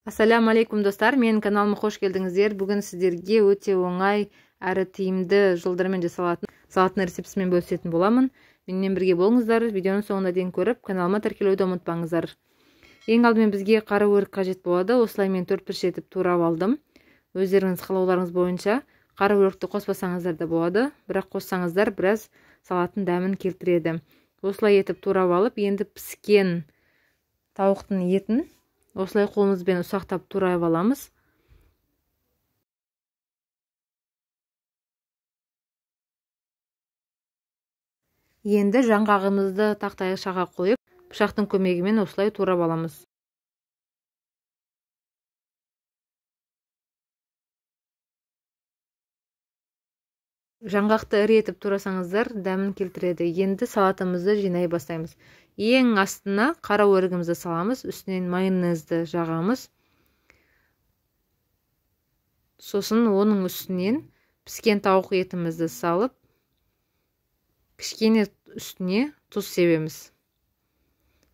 Ассаламу алейкум достар, менің каналыма қош келдіңіздер. Бүгін сіздерге өте оңай әрі тиімді жолдармен жасалатын салаттың рецептісімен бөлісетін боламын. Менімен бірге болыңыздар. Видеоның соңына дейін көріп, каналыма тіркелуді ұмытпаңыздар. Ең алдымен бізге қара өрік қажет болады. Осылай мен 4-1 етіп турап алдым. Өздеріңіз қалауларыңыз бойынша қара өрікті қоспасаңыздар да болады, бірақ қоссаңыздар біраз салаттың дәмін келтіреді. Осылай етіп турап алып, енді піскен тауықтың етін осылай қолымызбен ұсақтап турап аламыз. Енді жаңғағымызды тақтайшаға қойып, пышақтың көмегімен осылай турап аламыз. Жаңғақты ірі етіп турасаңыздар, дәмін келтіреді. Енді салатымызды жинай бастаймыз. Ең астына қара өрігімізді саламыз, үстінен майонезді жағамыз. Сосын оның үстінен піскен тауық етімізді салып, кішкене үстіне тұз себеміз.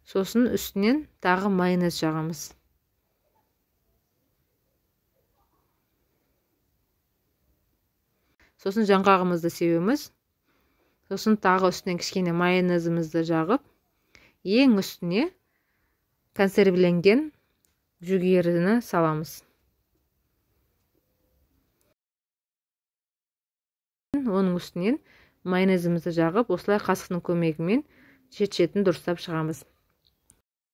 Сосын үстінен тағы майонез жағамыз. Сосын жаңғағымызды себеміз. Сосын тағы үстінен кішкене майонезімізді жағып, ең үстіне консервіленген жүгеріні саламыз. Оның үстінен майонезімізді жағып, осылай қасықтың көмегімен шет-шетін дұрыстап шығамыз.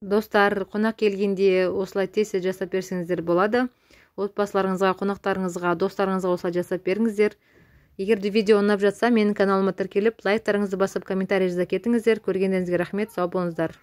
Достар, қонақ келгенде осылай тез жасап берсеңіздер болады. Отбасыларыңызға, қонақтарыңызға, достарыңызға осылай жасап беріңіздер. Егер де видео ұнап жатса, менің каналыма тіркеліп, лайктарыңызды басып, комментарий жаза кетіңіздер. Көргендеріңізге рахмет, сау болыңыздар.